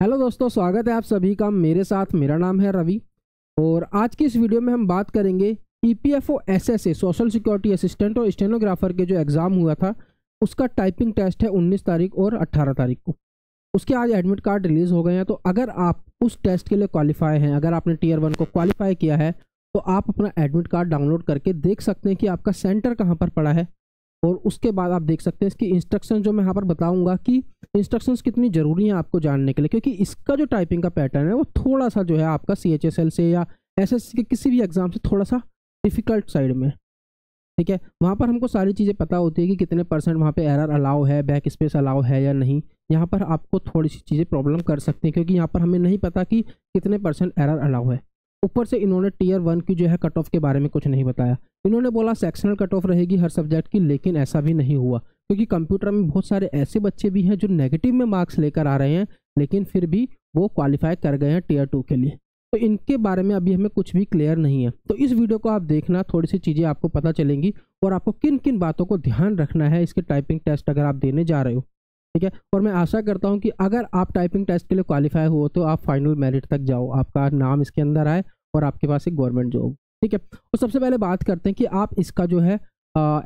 Hello दोस्तों, स्वागत है आप सभी का मेरे साथ। मेरा नाम है रवि और आज की इस वीडियो में हम बात करेंगे EPFO SSA social security assistant और स्टेनोग्राफर के जो एग्ज़ाम हुआ था उसका टाइपिंग टेस्ट है 19 तारीख और 18 तारीख को। उसके आज एडमिट कार्ड रिलीज़ हो गए हैं। तो अगर आप उस टेस्ट के लिए क्वालिफाई हैं, अगर आपने टीयर 1 को क्वालिफाई किया है तो आप अपना एडमिट कार्ड डाउनलोड करके देख सकते हैं कि आपका सेंटर कहाँ पर पड़ा है। और उसके बाद आप देख सकते हैं इसकी इंस्ट्रक्शन जो मैं यहाँ पर बताऊंगा कि इंस्ट्रक्शंस कितनी ज़रूरी हैं आपको जानने के लिए, क्योंकि इसका जो टाइपिंग का पैटर्न है वो थोड़ा सा जो है आपका सीएचएसएल से या एसएससी के किसी भी एग्जाम से थोड़ा सा डिफिकल्ट साइड में। ठीक है, वहाँ पर हमको सारी चीज़ें पता होती है कि कितने परसेंट वहाँ पे एरर अलाउ है, बैक स्पेस अलाउ है या नहीं। यहाँ पर आपको थोड़ी सी चीज़ें प्रॉब्लम कर सकती हैं क्योंकि यहाँ पर हमें नहीं पता कि कितने परसेंट एरर अलाउ है। ऊपर से इन्होंने टीयर 1 की जो है कट ऑफ के बारे में कुछ नहीं बताया। इन्होंने बोला सेक्शनल कट ऑफ रहेगी हर सब्जेक्ट की, लेकिन ऐसा भी नहीं हुआ क्योंकि कंप्यूटर में बहुत सारे ऐसे बच्चे भी हैं जो नेगेटिव में मार्क्स लेकर आ रहे हैं लेकिन फिर भी वो क्वालिफाई कर गए हैं टीयर 2 के लिए। तो इनके बारे में अभी हमें कुछ भी क्लियर नहीं है। तो इस वीडियो को आप देखना, थोड़ी सी चीज़ें आपको पता चलेंगी और आपको किन किन बातों को ध्यान रखना है इसके टाइपिंग टेस्ट अगर आप देने जा रहे हो। ठीक है, और मैं आशा करता हूँ कि अगर आप टाइपिंग टेस्ट के लिए क्वालिफाई हो तो आप फाइनल मेरिट तक जाओ, आपका नाम इसके अंदर आए और आपके पास एक गवर्नमेंट जॉब। ठीक है, तो सबसे पहले बात करते हैं कि आप इसका जो है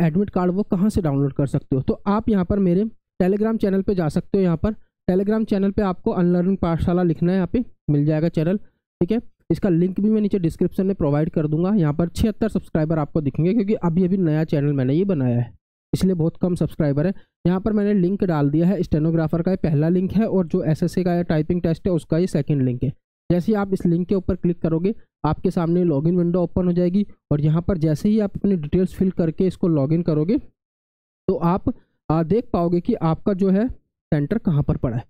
एडमिट कार्ड वो कहाँ से डाउनलोड कर सकते हो। तो आप यहाँ पर मेरे टेलीग्राम चैनल पे जा सकते हो। यहाँ पर टेलीग्राम चैनल पे आपको अनलर्निंग पाठशाला लिखना है, यहाँ पे मिल जाएगा चैनल। ठीक है, इसका लिंक भी मैं नीचे डिस्क्रिप्शन में प्रोवाइड कर दूंगा। यहाँ पर 76 सब्सक्राइबर आपको दिखेंगे क्योंकि अभी अभी नया चैनल मैंने ये बनाया है, इसलिए बहुत कम सब्सक्राइबर है। यहाँ पर मैंने लिंक डाल दिया है, स्टेनोग्राफर का ये पहला लिंक है और जो एसएससी का टाइपिंग टेस्ट है उसका ये सेकंड लिंक है। जैसे ही आप इस लिंक के ऊपर क्लिक करोगे आपके सामने लॉगिन विंडो ओपन हो जाएगी और यहाँ पर जैसे ही आप अपनी डिटेल्स फिल करके इसको लॉगिन करोगे तो आप देख पाओगे कि आपका जो है सेंटर कहाँ पर पड़ा है।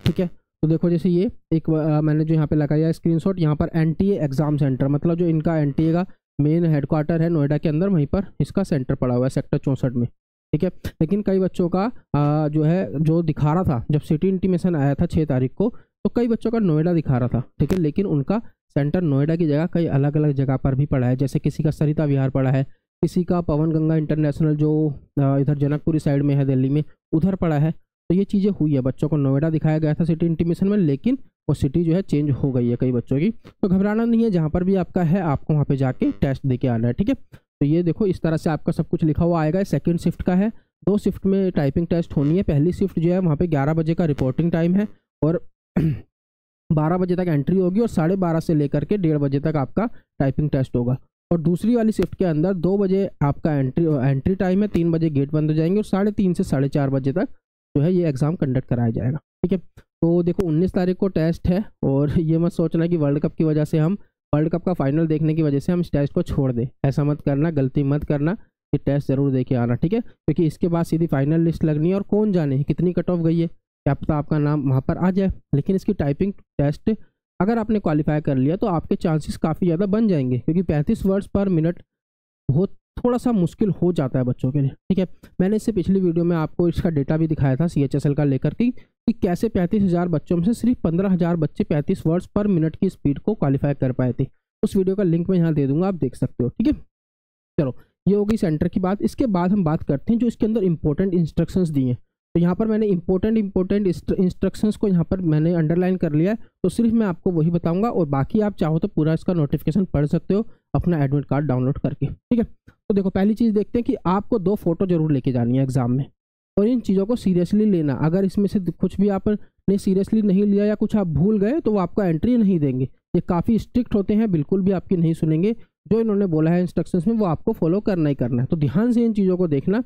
ठीक है, तो देखो जैसे ये एक मैंने जो यहाँ पे लगाया है स्क्रीनशॉट, यहाँ पर एनटीए एग्जाम सेंटर, मतलब जो इनका एनटीए का मेन हेडक्वार्टर है नोएडा के अंदर, वहीं पर इसका सेंटर पड़ा हुआ है सेक्टर 64 में। ठीक है, लेकिन कई बच्चों का जो है जो दिखा रहा था जब सिटी इंटीमेशन आया था 6 तारीख को तो कई बच्चों का नोएडा दिखा रहा था। ठीक है, लेकिन उनका सेंटर नोएडा की जगह कई अलग अलग जगह पर भी पड़ा है। जैसे किसी का सरिता विहार पड़ा है, किसी का पवन गंगा इंटरनेशनल जो इधर जनकपुरी साइड में है दिल्ली में, उधर पड़ा है। तो ये चीज़ें हुई है, बच्चों को नोएडा दिखाया गया था सिटी इंटीमेशन में, लेकिन वो सिटी जो है चेंज हो गई है कई बच्चों की। तो घबराना नहीं है, जहाँ पर भी आपका है आपको वहाँ पे जाके टेस्ट दे के आना है। ठीक है, तो ये देखो इस तरह से आपका सब कुछ लिखा हुआ आएगा। सेकंड शिफ्ट का है, 2 शिफ्ट में टाइपिंग टेस्ट होनी है। पहली शिफ्ट जो है वहाँ पे 11 बजे का रिपोर्टिंग टाइम है और 12 बजे तक एंट्री होगी और 12:30 से लेकर के 1:30 बजे तक आपका टाइपिंग टेस्ट होगा। और दूसरी वाली शिफ्ट के अंदर 2 बजे आपका एंट्री टाइम है, 3 बजे गेट बंद हो जाएंगे और 3:30 से 4:30 बजे तक जो है ये एग्ज़ाम कंडक्ट कराया जाएगा। ठीक है, तो देखो 19 तारीख को टेस्ट है और ये मत सोचना कि वर्ल्ड कप की वजह से हम वर्ल्ड कप का फाइनल देखने की वजह से हम इस टेस्ट को छोड़ दें। ऐसा मत करना, गलती मत करना, ये टेस्ट जरूर दे के आना। ठीक है, क्योंकि इसके बाद सीधी फाइनल लिस्ट लगनी है और कौन जाने कितनी कट ऑफ गई है, क्या पता आपका नाम वहाँ पर आ जाए। लेकिन इसकी टाइपिंग टेस्ट अगर आपने क्वालिफाई कर लिया तो आपके चांसेस काफ़ी ज़्यादा बन जाएंगे, क्योंकि 35 वर्ड्स पर मिनट बहुत थोड़ा सा मुश्किल हो जाता है बच्चों के लिए। ठीक है, मैंने इससे पिछली वीडियो में आपको इसका डेटा भी दिखाया था सीएचएसएल का लेकर कि कैसे 35,000 बच्चों में से सिर्फ 15,000 बच्चे 35 वर्ड्स पर मिनट की स्पीड को क्वालिफाई कर पाए थे। उस वीडियो का लिंक मैं यहाँ दे दूंगा, आप देख सकते हो। ठीक है, चलो ये हो गई सेंटर की बात। इसके बाद हम बात करते हैं जो इसके अंदर इंपॉर्टेंट इंस्ट्रक्शंस दिए हैं। तो यहाँ पर मैंने इंपॉर्टेंट इंस्ट्रक्शंस को यहाँ पर मैंने अंडरलाइन कर लिया है, तो सिर्फ मैं आपको वही बताऊंगा और बाकी आप चाहो तो पूरा इसका नोटिफिकेशन पढ़ सकते हो अपना एडमिट कार्ड डाउनलोड करके। ठीक है, तो देखो पहली चीज़ देखते हैं कि आपको 2 फोटो जरूर लेके जानी है एग्जाम में और इन चीज़ों को सीरियसली लेना। अगर इसमें से कुछ भी आपने सीरियसली नहीं लिया या कुछ आप भूल गए तो वो आपको एंट्री नहीं देंगे। ये काफ़ी स्ट्रिक्ट होते हैं, बिल्कुल भी आपकी नहीं सुनेंगे। जो इन्होंने बोला है इंस्ट्रक्शंस में वो आपको फॉलो करना ही करना है। तो ध्यान से इन चीज़ों को देखना।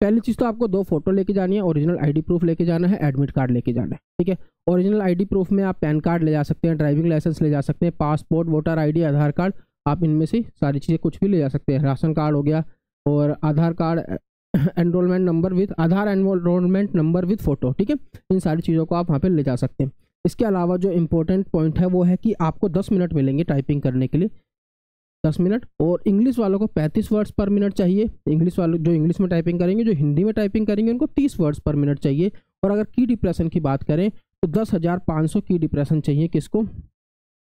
पहली चीज़ तो आपको 2 फोटो लेके जानी है, ओरिजिनल आईडी प्रूफ लेके जाना है, एडमिट कार्ड लेके जाना है। ठीक है, ओरिजिनल आईडी प्रूफ में आप पैन कार्ड ले जा सकते हैं, ड्राइविंग लाइसेंस ले जा सकते हैं, पासपोर्ट, वोटर आईडी, आधार कार्ड, आप इनमें से सारी चीज़ें कुछ भी ले जा सकते हैं। राशन कार्ड हो गया और Aadhaar card enrolment number with Aadhaar enrolment number with photo. ठीक है, इन सारी चीज़ों को आप वहाँ पर ले जा सकते हैं। इसके अलावा जो इम्पोर्टेंट पॉइंट है वो है कि आपको 10 मिनट मिलेंगे टाइपिंग करने के लिए, 10 मिनट। और इंग्लिश वालों को 35 वर्ड्स पर मिनट चाहिए। इंग्लिश वालों जो इंग्लिश में टाइपिंग करेंगे, जो हिंदी में टाइपिंग करेंगे उनको 30 वर्ड्स पर मिनट चाहिए। और अगर की डिप्रेशन की बात करें तो 10,500 की डिप्रेशन चाहिए किसको,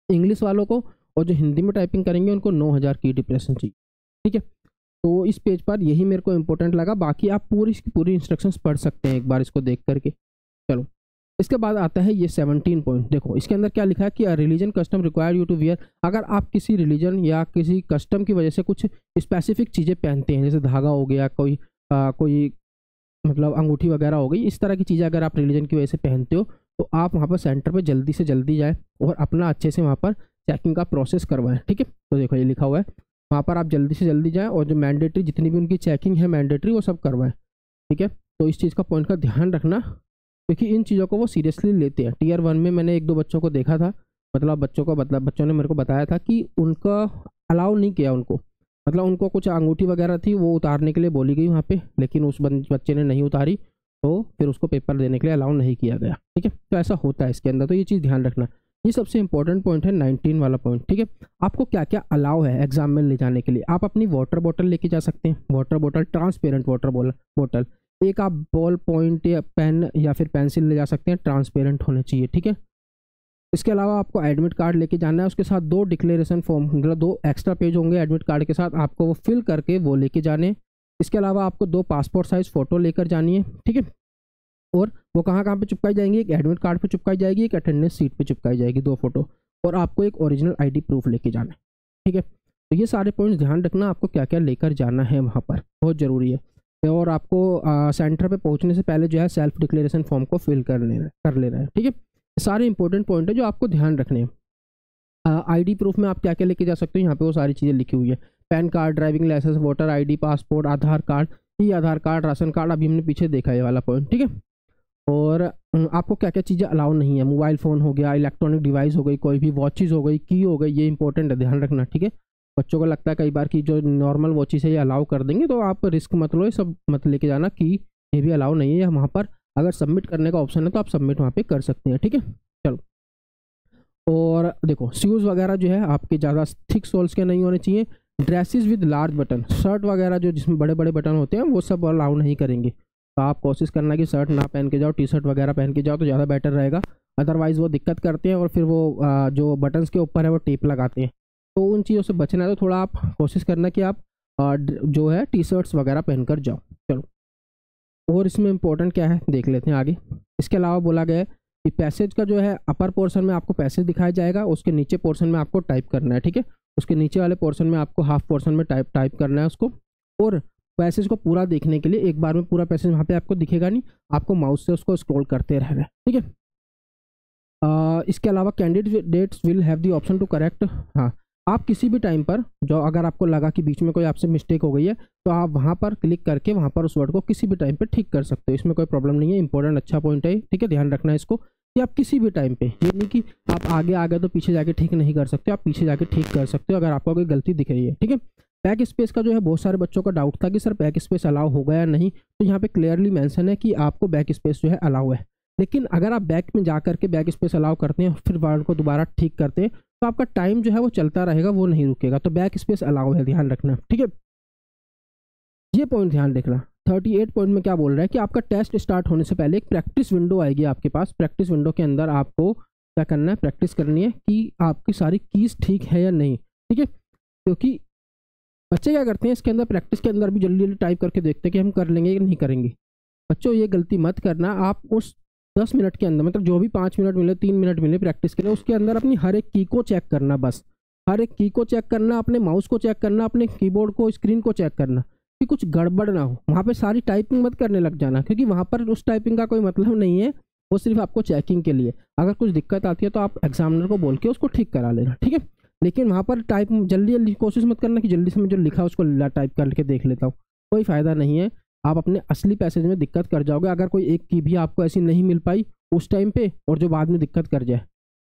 इंग्लिश वालों को, और जो हिंदी में टाइपिंग करेंगे उनको 9,000 की डिप्रेशन चाहिए। ठीक है, तो इस पेज पर यही मेरे को इंपॉर्टेंट लगा, बाकी आप पूरी इंस्ट्रक्शंस पढ़ सकते हैं एक बार इसको देख करके। चलो इसके बाद आता है ये 17 पॉइंट। देखो इसके अंदर क्या लिखा है कि religion custom require you to wear. अगर आप किसी रिलीजन या किसी कस्टम की वजह से कुछ स्पेसिफिक चीज़ें पहनते हैं, जैसे धागा हो गया, कोई मतलब अंगूठी वगैरह हो गई, इस तरह की चीज़ें अगर आप रिलीजन की वजह से पहनते हो तो आप वहाँ पर सेंटर पर जल्दी से जल्दी जाए और अपना अच्छे से वहाँ पर चेकिंग का प्रोसेस करवाएं। ठीक है, तो देखो ये लिखा हुआ है, वहाँ पर आप जल्दी से जल्दी जाएँ और जो मैंडेटरी जितनी भी उनकी चेकिंग है मैंडेटरी वो सब करवाएं। ठीक है, तो इस चीज़ का पॉइंट का ध्यान रखना, क्योंकि इन चीज़ों को वो सीरियसली लेते हैं। टियर 1 में मैंने 1-2 बच्चों को देखा था, मतलब बच्चों ने मेरे को बताया था कि उनका अलाउ नहीं किया उनको, मतलब उनको कुछ अंगूठी वगैरह थी वो उतारने के लिए बोली गई वहाँ पे, लेकिन उस बच्चे ने नहीं उतारी, तो फिर उसको पेपर देने के लिए अलाउ नहीं किया गया। ठीक है, तो ऐसा होता है इसके अंदर, तो ये चीज़ ध्यान रखना। ये सबसे इंपॉर्टेंट पॉइंट है 19 वाला पॉइंट। ठीक है, आपको क्या क्या अलाउ है एग्जाम में ले जाने के लिए। आप अपनी वाटर बॉटल लेके जा सकते हैं, water bottle, transparent water bottle. एक आप बॉल पॉइंट या पेन या फिर पेंसिल ले जा सकते हैं, ट्रांसपेरेंट होने चाहिए। ठीक है, इसके अलावा आपको एडमिट कार्ड लेके जाना है, उसके साथ 2 डिक्लेरेशन फॉर्म, मतलब 2 एक्स्ट्रा पेज होंगे एडमिट कार्ड के साथ, आपको वो फिल करके वो लेके जाने। इसके अलावा आपको 2 पासपोर्ट साइज फ़ोटो लेकर जानी है। ठीक है, और वो कहाँ कहाँ पे चिपकाई जाएंगी, एक एडमिट कार्ड पे चिपकाई जाएगी, एक अटेंडेंस सीट पे चिपकाई जाएगी 2 फोटो, और आपको एक ओरिजिनल आईडी प्रूफ लेके जाना है। ठीक है, तो ये सारे पॉइंट्स ध्यान रखना, आपको क्या क्या लेकर जाना है वहाँ पर, बहुत ज़रूरी है। और आपको सेंटर पे पहुँचने से पहले जो है सेल्फ डिक्लेरेशन फॉर्म को फिल कर लेना है। ठीक है, सारे इंपॉर्टेंट पॉइंट है जो आपको ध्यान रखने हैं। आईडी प्रूफ में आप क्या क्या लेके जा सकते हो, यहाँ पे वो सारी चीज़ें लिखी हुई है। PAN card, driving licence, voter ID, passport, Aadhaar card, Aadhaar card, ration card, अभी हमने पीछे देखा है ये वाला पॉइंट। ठीक है, और आपको क्या क्या चीज़ें अलाउ नहीं है, मोबाइल फ़ोन हो गया, इलेक्ट्रॉनिक डिवाइस हो गई, कोई भी वॉचेज़ हो गई, की हो गई, ये इंपॉर्टेंट है, ध्यान रखना। ठीक है, बच्चों को लगता है कई बार कि जो नॉर्मल वॉचेज़ है ये अलाउ कर देंगे, तो आप रिस्क मत लो, ये सब मत लेके जाना कि ये भी अलाउ नहीं है। वहाँ पर अगर सबमिट करने का ऑप्शन है तो आप सबमिट वहाँ पे कर सकते हैं। ठीक है, चलो, और देखो शूज़ वगैरह जो है आपके ज़्यादा थिक सोल्स के नहीं होने चाहिए। Dresses with large button, shirt वगैरह जो जिसमें बड़े बड़े बटन होते हैं वो सब अलाउ नहीं करेंगे, तो आप कोशिश करना कि शर्ट ना पहन के जाओ, टी शर्ट वगैरह पहन के जाओ तो ज़्यादा बेटर रहेगा। अदरवाइज़ वो दिक्कत करते हैं और फिर वो जो बटन्स के ऊपर है वो टेप लगाते हैं, तो उन चीज़ों से बचना है। तो थोड़ा आप कोशिश करना कि आप जो है टी शर्ट्स वगैरह पहन कर जाओ। चलो, और इसमें इंपॉर्टेंट क्या है देख लेते हैं आगे। इसके अलावा बोला गया है कि पैसेज का जो है अपर पोर्शन में आपको पैसेज दिखाया जाएगा, उसके नीचे पोर्शन में आपको टाइप करना है। ठीक है, उसके नीचे वाले पोर्शन में आपको हाफ पोर्शन में टाइप करना है उसको, और पैसेज को पूरा देखने के लिए एक बार में पूरा पैसेज वहाँ पे आपको दिखेगा नहीं, आपको माउस से उसको स्क्रॉल करते रहना है। ठीक है, इसके अलावा candidates will have the option to correct. हाँ, आप किसी भी टाइम पर जो अगर आपको लगा कि बीच में कोई आपसे मिस्टेक हो गई है तो आप वहाँ पर क्लिक करके वहाँ पर उस वर्ड को किसी भी टाइम पे ठीक कर सकते हो, इसमें कोई प्रॉब्लम नहीं है। इंपॉर्टेंट अच्छा पॉइंट है। ठीक है, ध्यान रखना है इसको कि आप किसी भी टाइम पे, ये नहीं कि आप आगे आ गए तो पीछे जाके ठीक नहीं कर सकते, आप पीछे जाके ठीक कर सकते हो अगर आपको कोई गलती दिख रही है। ठीक है, बैक स्पेस का जो है बहुत सारे बच्चों का डाउट था कि सर बैक स्पेस अलाउ होगा या नहीं, तो यहाँ पे क्लियरली मेंशन है कि आपको बैक स्पेस जो है अलाउ है। लेकिन अगर आप बैक में जा करके बैक स्पेस अलाउ करते हैं फिर वर्ड को दोबारा ठीक करते हैं तो आपका टाइम जो है वो चलता रहेगा, वो नहीं रुकेगा, तो बैक स्पेस अलाउ है, ध्यान रखना। ठीक है, ये पॉइंट ध्यान रखना। 38 पॉइंट में क्या बोल रहा है कि आपका टेस्ट स्टार्ट होने से पहले एक प्रैक्टिस विंडो आएगी आपके पास। प्रैक्टिस विंडो के अंदर आपको क्या करना है, प्रैक्टिस करनी है कि आपकी सारी कीज ठीक है या नहीं। ठीक है, क्योंकि बच्चे क्या करते हैं इसके अंदर, प्रैक्टिस के अंदर भी जल्दी जल्दी टाइप करके देखते हैं कि हम कर लेंगे या नहीं करेंगे। बच्चों ये गलती मत करना, आप उस 10 मिनट के अंदर, मतलब जो भी 5 मिनट मिले, 3 मिनट मिले प्रैक्टिस के लिए, उसके अंदर अपनी हर एक की को चेक करना, बस हर एक की को चेक करना, अपने माउस को चेक करना, अपने कीबोर्ड को, स्क्रीन को चेक करना कि कुछ गड़बड़ ना हो। वहाँ पे सारी टाइपिंग मत करने लग जाना, क्योंकि वहाँ पर उस टाइपिंग का कोई मतलब नहीं है, वो सिर्फ आपको चेकिंग के लिए। अगर कुछ दिक्कत आती है तो आप एग्जामिनर को बोल के उसको ठीक करा लेना। ठीक है, लेकिन वहाँ पर टाइप जल्दी जल्दी कोशिश मत करना कि जल्दी से मैं जो लिखा उसको टाइप करके देख लेता हूँ, कोई फ़ायदा नहीं है। आप अपने असली पैसेज में दिक्कत कर जाओगे अगर कोई एक की भी आपको ऐसी नहीं मिल पाई उस टाइम पे और जो बाद में दिक्कत कर जाए।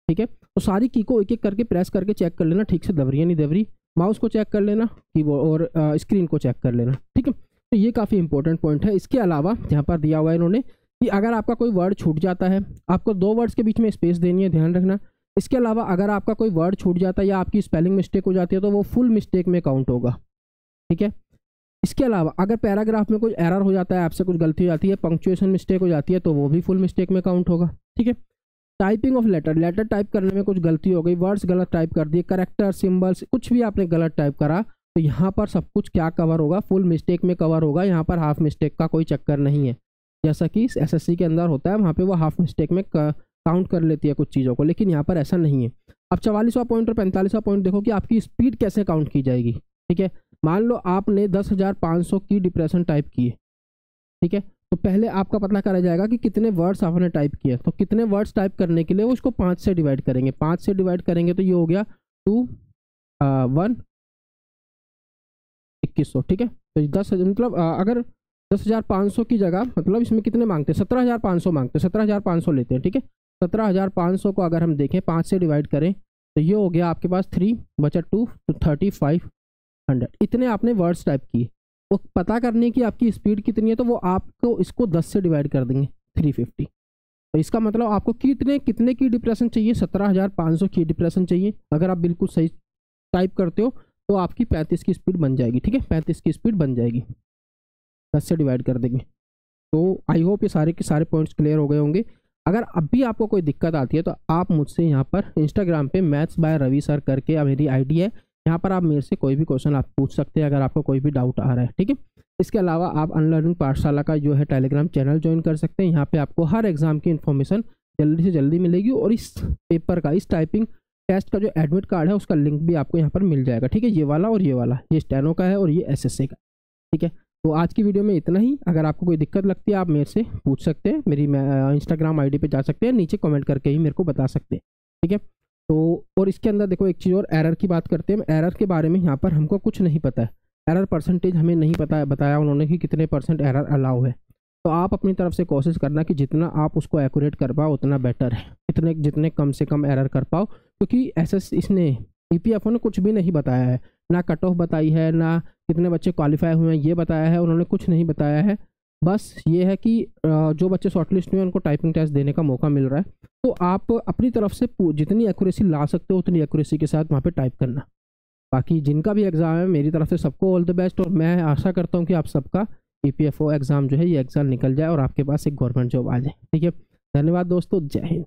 ठीक है, तो सारी की को एक एक करके प्रेस करके चेक कर लेना, ठीक से दब रही है नहीं दब रही, माउस को चेक कर लेना, कीबोर्ड और स्क्रीन को चेक कर लेना। ठीक है, तो ये काफ़ी इंपॉर्टेंट पॉइंट है। इसके अलावा यहाँ पर दिया हुआ है इन्होंने कि अगर आपका कोई वर्ड छूट जाता है, आपको 2 वर्ड्स के बीच में स्पेस देनी है, ध्यान रखना। इसके अलावा अगर आपका कोई वर्ड छूट जाता है या आपकी स्पेलिंग मिस्टेक हो जाती है तो वो फुल मिस्टेक में काउंट होगा। ठीक है, इसके अलावा अगर पैराग्राफ में कोई एरर हो जाता है, आपसे कुछ गलती हो जाती है, पंक्चुएशन मिस्टेक हो जाती है, तो वो भी फुल मिस्टेक में काउंट होगा। ठीक है, टाइपिंग ऑफ लेटर टाइप करने में कुछ गलती हो गई, वर्ड्स गलत टाइप कर दिए, करेक्टर सिंबल्स कुछ भी आपने गलत टाइप करा, तो यहाँ पर सब कुछ क्या कवर होगा, फुल मिस्टेक में कवर होगा। यहाँ पर हाफ मिस्टेक का कोई चक्कर नहीं है। जैसा कि इस SSC के अंदर होता है, वहाँ पे वो हाफ मिस्टेक में काउंट कर लेती है कुछ चीज़ों को, लेकिन यहाँ पर ऐसा नहीं है। अब 44वां पॉइंट और 45वां पॉइंट देखो कि आपकी स्पीड कैसे काउंट की जाएगी। ठीक है, मान लो आपने 10,500 की डिप्रेशन टाइप की है। ठीक है, तो पहले आपका पता करा जाएगा कि कितने वर्ड्स आपने टाइप किए, तो कितने वर्ड्स टाइप करने के लिए वो उसको 5 से डिवाइड करेंगे। 5 से डिवाइड करेंगे तो ये हो गया 2 1 2100। ठीक है, तो 10 मतलब अगर 10,500 की जगह मतलब इसमें कितने मांगते हैं, 17,500 मांगते हैं, 17,500 लेते हैं। ठीक है, 17,500 को अगर हम देखें 5 से डिवाइड करें तो ये हो गया आपके पास 3 बचा 2 तो 3500। इतने आपने वर्ड्स टाइप किए। वो पता करने की आपकी स्पीड कितनी है तो वो आपको इसको 10 से डिवाइड कर देंगे 350। तो इसका मतलब आपको कितने की डिप्रेशन चाहिए, 17,500 की डिप्रेशन चाहिए। अगर आप बिल्कुल सही टाइप करते हो तो आपकी 35 की स्पीड बन जाएगी। ठीक है, 35 की स्पीड बन जाएगी, 10 से डिवाइड कर देंगे। तो आई होप ये सारे के सारे पॉइंट्स क्लियर हो गए होंगे। अगर अब भी आपको कोई दिक्कत आती है तो आप मुझसे यहाँ पर इंस्टाग्राम पे मैथ्स बाय रवि सर करके मेरी आईडी है, यहाँ पर आप मेरे से कोई भी क्वेश्चन आप पूछ सकते हैं अगर आपको कोई भी डाउट आ रहा है। ठीक है, इसके अलावा आप अनलर्निंग पाठशाला का जो है टेलीग्राम चैनल ज्वाइन कर सकते हैं। यहाँ पे आपको हर एग्जाम की इन्फॉर्मेशन जल्दी से जल्दी मिलेगी और इस पेपर का, इस टाइपिंग टेस्ट का जो एडमिट कार्ड है उसका लिंक भी आपको यहाँ पर मिल जाएगा। ठीक है, ये वाला और ये वाला, ये स्टेनो का है और ये SSA का। ठीक है, तो आज की वीडियो में इतना ही। अगर आपको कोई दिक्कत लगती है आप मेरे से पूछ सकते हैं, मेरी इंस्टाग्राम आईडी पे जा सकते हैं, नीचे कमेंट करके ही मेरे को बता सकते हैं। ठीक है, तो और इसके अंदर देखो एक चीज़ और, एरर की बात करते हैं। एरर के बारे में यहाँ पर हमको कुछ नहीं पता है, एरर परसेंटेज हमें नहीं पता है, बताया उन्होंने कि कितने % एरर अलाउ है। तो आप अपनी तरफ से कोशिश करना कि जितना आप उसको एक्यूरेट कर पाओ उतना बेटर है, जितने कम से कम एरर कर पाओ, क्योंकि इसने EPFO ने कुछ भी नहीं बताया है, ना कट ऑफ बताई है, ना कितने बच्चे क्वालिफाई हुए हैं ये बताया है, उन्होंने कुछ नहीं बताया है। बस ये है कि जो बच्चे शॉर्टलिस्ट में उनको टाइपिंग टेस्ट देने का मौका मिल रहा है, तो आप अपनी तरफ से जितनी एक्यूरेसी ला सकते हो उतनी एक्यूरेसी के साथ वहाँ पे टाइप करना। बाकी जिनका भी एग्ज़ाम है मेरी तरफ से सबको ऑल द बेस्ट, और मैं आशा करता हूँ कि आप सबका EPFO एग्ज़ाम जो है ये एग्ज़ाम निकल जाए और आपके पास एक गवर्नमेंट जॉब आ जाए। ठीक है, धन्यवाद दोस्तों, जय हिंद।